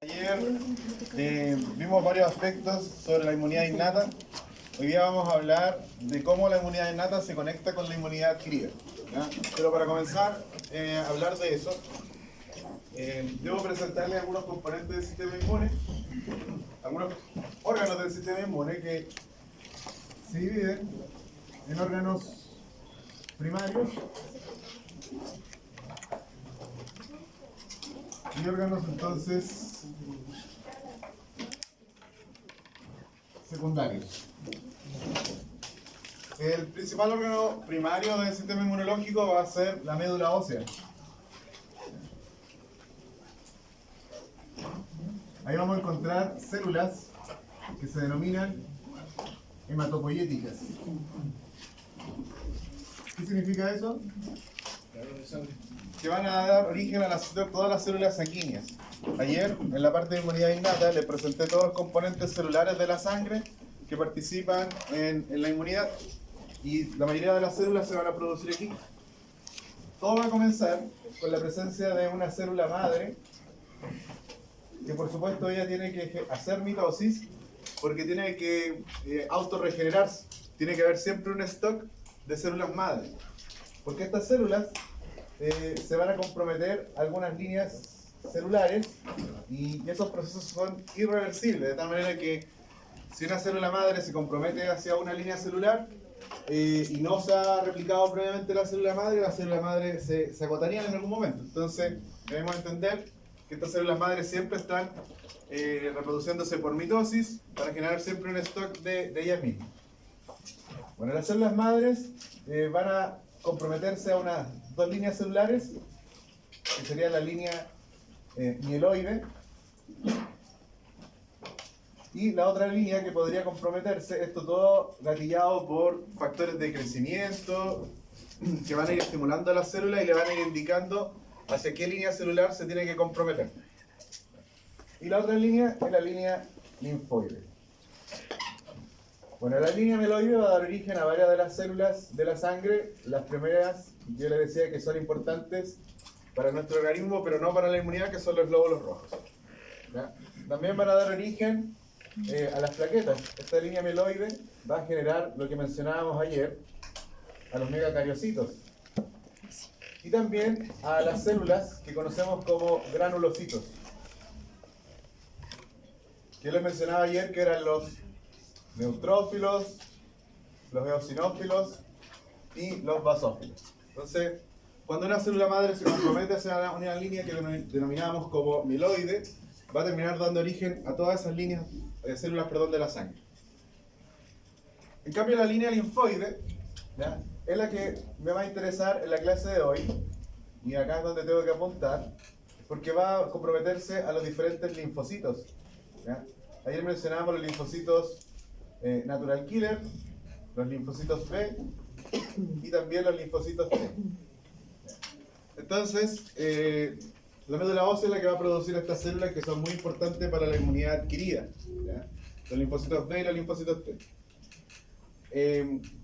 Ayer vimos varios aspectos sobre la inmunidad innata. Hoy día vamos a hablar de cómo la inmunidad innata se conecta con la inmunidad adquirida, ¿ya? Pero para comenzar a hablar de eso, debo presentarles algunos componentes del sistema inmune, algunos órganos del sistema inmune que se dividen en órganos primarios y órganos entonces secundarios. El principal órgano primario del sistema inmunológico va a ser la médula ósea. Ahí vamos a encontrar células que se denominan hematopoyéticas. ¿Qué significa eso? Que van a dar origen a todas las células sanguíneas. Ayer, en la parte de inmunidad innata, les presenté todos los componentes celulares de la sangre que participan en la inmunidad. Y la mayoría de las células se van a producir aquí. Todo va a comenzar con la presencia de una célula madre, que por supuesto ella tiene que hacer mitosis, porque tiene que autorregenerarse. Tiene que haber siempre un stock de células madre. Porque estas células se van a comprometer algunas líneas celulares y esos procesos son irreversibles, de tal manera que si una célula madre se compromete hacia una línea celular y no se ha replicado previamente la célula madre se agotaría en algún momento. Entonces debemos entender que estas células madres siempre están reproduciéndose por mitosis para generar siempre un stock de ellas mismas. Bueno, las células madres van a comprometerse a unas dos líneas celulares, que sería la línea mieloide, y la otra línea que podría comprometerse, esto todo gatillado por factores de crecimiento que van a ir estimulando a la célula y le van a ir indicando hacia qué línea celular se tiene que comprometer. Y la otra línea es la línea linfoide. Bueno, la línea mieloide va a dar origen a varias de las células de la sangre. Las primeras, yo les decía que son importantes para nuestro organismo, pero no para la inmunidad, que son los glóbulos rojos. ¿Ya? También van a dar origen a las plaquetas. Esta línea mieloide va a generar lo que mencionábamos ayer, a los megacariocitos. Y también a las células que conocemos como granulocitos. Que les mencionaba ayer que eran los neutrófilos, los eosinófilos y los basófilos. Entonces, cuando una célula madre se compromete hacia una línea que denominamos como mieloide, va a terminar dando origen a todas esas líneas, células de la sangre. En cambio, la línea linfoide, ¿ya?, es la que me va a interesar en la clase de hoy, y acá es donde tengo que apuntar, porque va a comprometerse a los diferentes linfocitos. ¿Ya? Ayer mencionábamos los linfocitos natural killer, los linfocitos B y también los linfocitos T. Entonces, la médula ósea es la que va a producir estas células que son muy importantes para la inmunidad adquirida, ¿ya? Los linfocitos B y los linfocitos T.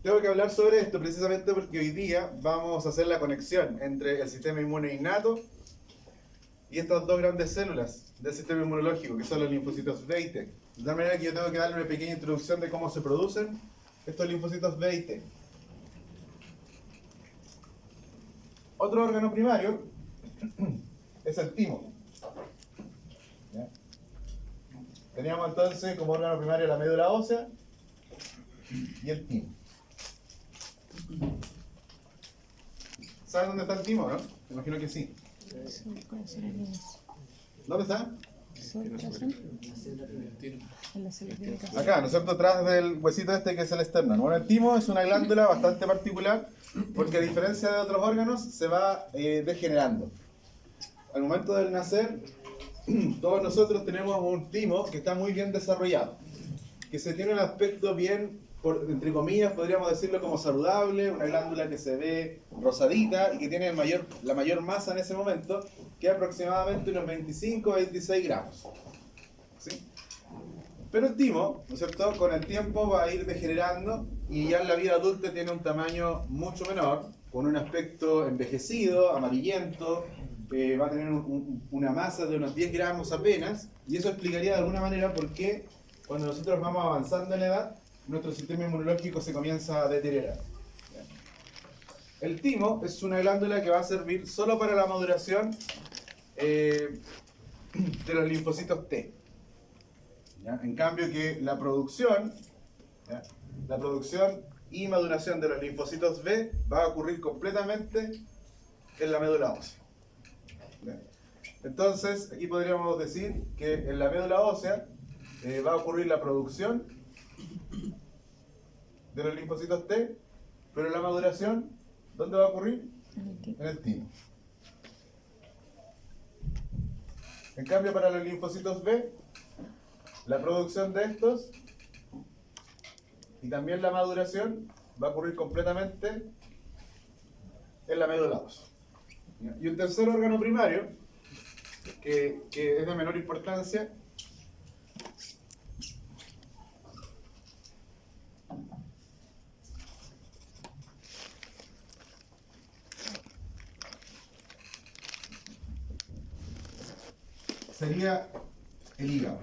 Tengo que hablar sobre esto precisamente porque hoy día vamos a hacer la conexión entre el sistema inmune innato y estas dos grandes células del sistema inmunológico, que son los linfocitos B y T. De tal manera que yo tengo que darle una pequeña introducción de cómo se producen estos linfocitos B y T. Otro órgano primario es el timo. ¿Ya? Teníamos entonces como órgano primario la médula ósea y el timo. ¿Sabes dónde está el timo, no? Me imagino que sí. ¿Dónde está? Acá, ¿no es cierto? Atrás del huesito este que es el esternón. Bueno, el timo es una glándula bastante particular porque a diferencia de otros órganos se va degenerando. Al momento del nacer, todos nosotros tenemos un timo que está muy bien desarrollado, que se tiene un aspecto bien, entre comillas, podríamos decirlo como saludable, una glándula que se ve rosadita y que tiene la mayor masa en ese momento, que es aproximadamente unos 25 a 26 gramos. ¿Sí? Pero el timo, ¿no es cierto?, con el tiempo va a ir degenerando y ya en la vida adulta tiene un tamaño mucho menor, con un aspecto envejecido, amarillento, va a tener una masa de unos 10 gramos apenas, y eso explicaría de alguna manera por qué cuando nosotros vamos avanzando en la edad, nuestro sistema inmunológico se comienza a deteriorar. El timo es una glándula que va a servir solo para la maduración de los linfocitos T. ¿Ya? En cambio que la producción, ¿ya? La producción y maduración de los linfocitos B va a ocurrir completamente en la médula ósea. ¿Ya? Entonces, aquí podríamos decir que en la médula ósea va a ocurrir la producción de los linfocitos T, pero la maduración, ¿dónde va a ocurrir? En el timo. En cambio, para los linfocitos B, la producción de estos y también la maduración va a ocurrir completamente en la médula ósea. Y un tercer órgano primario, que es de menor importancia, sería el hígado.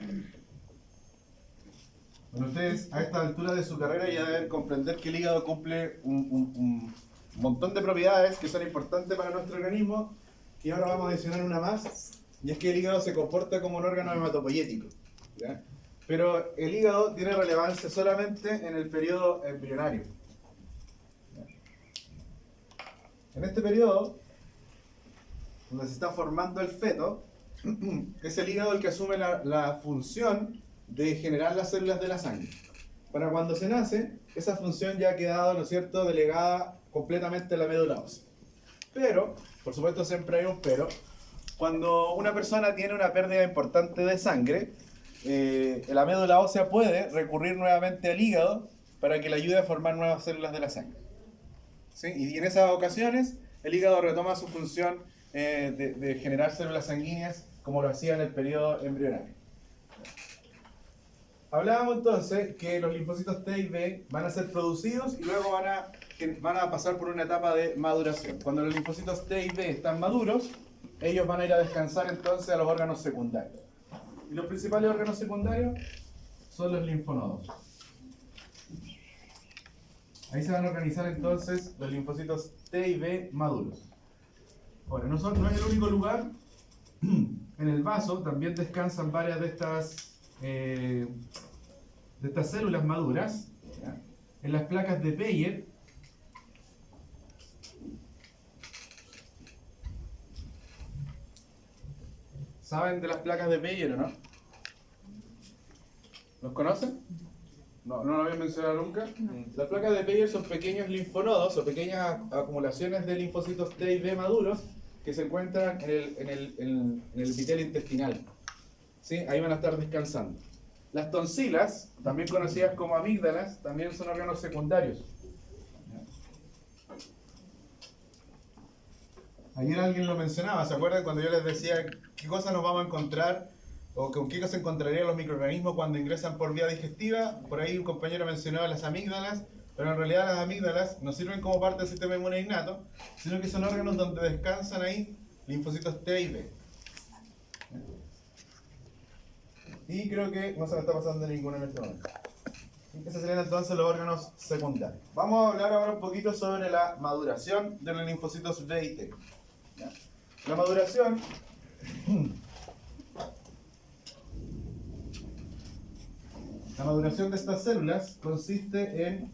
Bueno, ustedes a esta altura de su carrera ya deben comprender que el hígado cumple un montón de propiedades que son importantes para nuestro organismo, y ahora vamos a adicionar una más, y es que el hígado se comporta como un órgano hematopoyético, ¿ya? Pero el hígado tiene relevancia solamente en el periodo embrionario. ¿Ya? En este periodo, donde se está formando el feto, es el hígado el que asume la función de generar las células de la sangre. Para cuando se nace, esa función ya ha quedado, ¿no es cierto?, delegada completamente a la médula ósea. Pero, por supuesto siempre hay un pero, cuando una persona tiene una pérdida importante de sangre, la médula ósea puede recurrir nuevamente al hígado para que le ayude a formar nuevas células de la sangre. ¿Sí? Y en esas ocasiones, el hígado retoma su función de generar células sanguíneas como lo hacía en el periodo embrionario. Hablábamos entonces que los linfocitos T y B van a ser producidos y luego van a pasar por una etapa de maduración. Cuando los linfocitos T y B están maduros, ellos van a ir a descansar entonces a los órganos secundarios. Y los principales órganos secundarios son los linfonodos. Ahí se van a organizar entonces los linfocitos T y B maduros. Ahora, no es el único lugar. En el vaso también descansan varias de estas células maduras, ¿ya? En las placas de Peyer. ¿Saben de las placas de Peyer o no? ¿Los conocen? No lo había mencionado nunca. Las placas de Peyer son pequeños linfonodos o pequeñas acumulaciones de linfocitos T y B maduros que se encuentran en el epitelio intestinal. ¿Sí? Ahí van a estar descansando. Las tonsilas, también conocidas como amígdalas, también son órganos secundarios. Ayer alguien lo mencionaba, ¿se acuerdan cuando yo les decía qué cosas nos vamos a encontrar o con qué cosas encontrarían los microorganismos cuando ingresan por vía digestiva? Por ahí un compañero mencionaba las amígdalas, pero en realidad las amígdalas no sirven como parte del sistema inmune innato, sino que son órganos donde descansan ahí linfocitos T y B. Y creo que no se me está pasando ninguno en este momento. Esos serían entonces los órganos secundarios. Vamos a hablar ahora un poquito sobre la maduración de los linfocitos B y T. ¿Ya? La maduración de estas células consiste en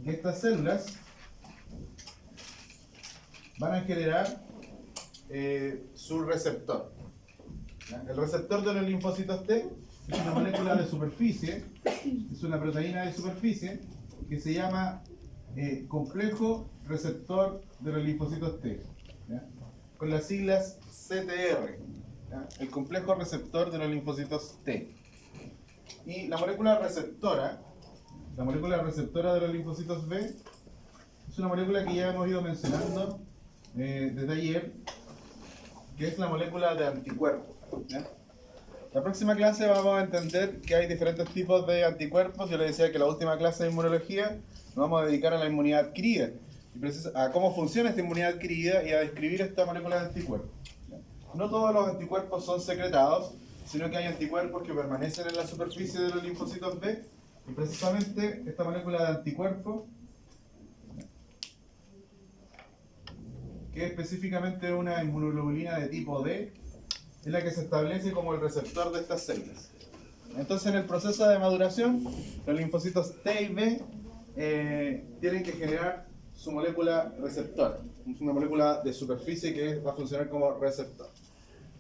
que estas células van a generar su receptor. ¿Ya? El receptor de los linfocitos T es una molécula de superficie, es una proteína de superficie que se llama complejo receptor de los linfocitos T, ¿ya? Con las siglas CTR, ¿ya? El complejo receptor de los linfocitos T. Y la molécula receptora de los linfocitos B es una molécula que ya hemos ido mencionando desde ayer, que es la molécula de anticuerpos, ¿ya? La próxima clase vamos a entender que hay diferentes tipos de anticuerpos. Yo les decía que la última clase de inmunología nos vamos a dedicar a la inmunidad adquirida. a cómo funciona esta inmunidad adquirida y a describir esta molécula de anticuerpos. No todos los anticuerpos son secretados, sino que hay anticuerpos que permanecen en la superficie de los linfocitos B, y precisamente esta molécula de anticuerpo, que es específicamente una inmunoglobulina de tipo D, es la que se establece como el receptor de estas células. Entonces, en el proceso de maduración, los linfocitos T y B tienen que generar su molécula receptora. Es una molécula de superficie que va a funcionar como receptor.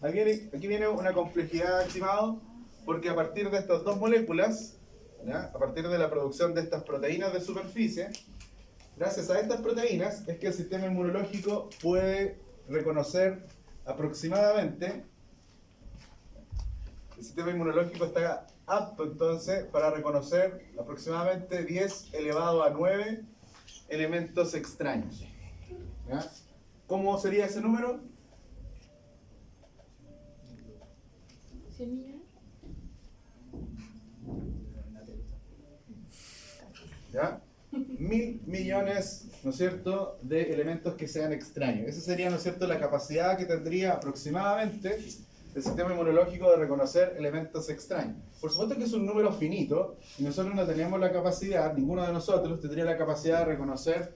Aquí viene una complejidad, estimado, porque a partir de estas dos moléculas, ¿ya? A partir de la producción de estas proteínas de superficie, gracias a estas proteínas es que el sistema inmunológico puede reconocer aproximadamente, el sistema inmunológico está apto entonces para reconocer aproximadamente 10 elevado a 9 elementos extraños. ¿Ya? ¿Cómo sería ese número? ¿Ya? 1000 millones, ¿no es cierto?, de elementos que sean extraños. Esa sería, ¿no es cierto?, la capacidad que tendría aproximadamente el sistema inmunológico de reconocer elementos extraños. Por supuesto que es un número finito y nosotros no tenemos la capacidad, ninguno de nosotros tendría la capacidad de reconocer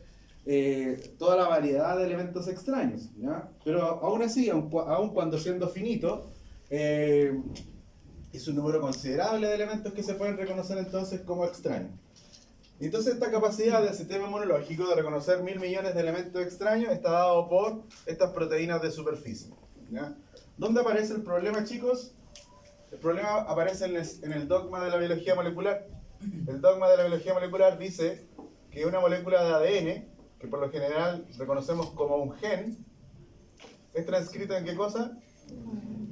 toda la variedad de elementos extraños, ¿ya? Pero aún así, aun cuando siendo finito, es un número considerable de elementos que se pueden reconocer entonces como extraños. Entonces esta capacidad del sistema inmunológico de reconocer 1000 millones de elementos extraños está dado por estas proteínas de superficie, ¿ya? ¿Dónde aparece el problema, chicos? El problema aparece en el dogma de la biología molecular. El dogma de la biología molecular dice que una molécula de ADN, que por lo general reconocemos como un gen, es transcrita ¿en qué cosa?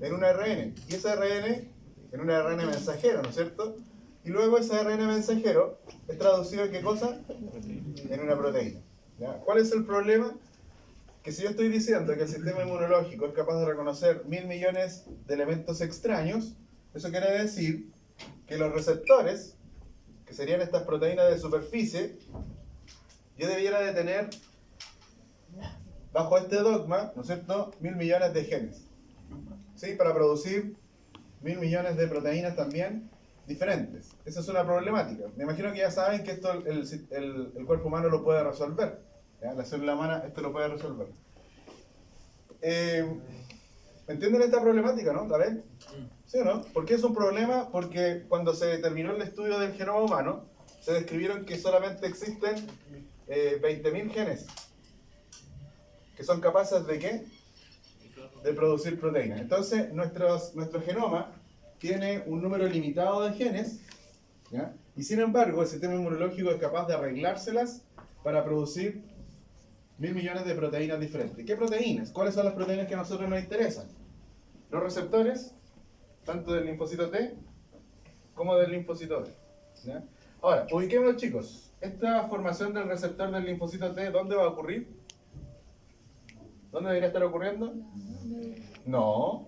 En un ARN. Y ese ARN, en un ARN mensajero, ¿no es cierto? Y luego ese ARN mensajero es traducido ¿en qué cosa? En una proteína. ¿Ya? ¿Cuál es el problema? Que si yo estoy diciendo que el sistema inmunológico es capaz de reconocer 1000 millones de elementos extraños, eso quiere decir que los receptores, que serían estas proteínas de superficie, yo debiera de tener, bajo este dogma, ¿no es cierto?, 1000 millones de genes, ¿sí?, para producir 1000 millones de proteínas también diferentes. Esa es una problemática. Me imagino que ya saben que esto el cuerpo humano lo puede resolver. ¿Ya? La célula humana esto lo puede resolver. ¿Entienden esta problemática, no? ¿La ven? ¿Sí o no? ¿Por qué es un problema? Porque cuando se terminó el estudio del genoma humano, se describieron que solamente existen 20.000 genes que son capaces ¿de qué? De producir proteínas. Entonces, nuestro genoma tiene un número limitado de genes, ¿ya? Y sin embargo, el sistema inmunológico es capaz de arreglárselas para producir 1000 millones de proteínas diferentes. ¿Qué proteínas? ¿Cuáles son las proteínas que a nosotros nos interesan? Los receptores, tanto del linfocito T como del linfocito B. ¿Ya? Ahora, ubiquémonos, chicos. Esta formación del receptor del linfocito T, ¿dónde va a ocurrir? ¿Dónde debería estar ocurriendo? No,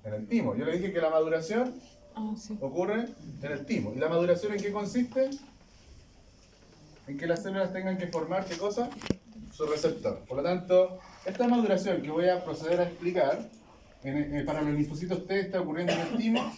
en el timo. Yo le dije que la maduración ocurre en el timo. ¿Y la maduración en qué consiste? En que las células tengan que formar, ¿qué cosa? Su receptor. Por lo tanto, esta maduración que voy a proceder a explicar para los linfocitos T está ocurriendo en el timo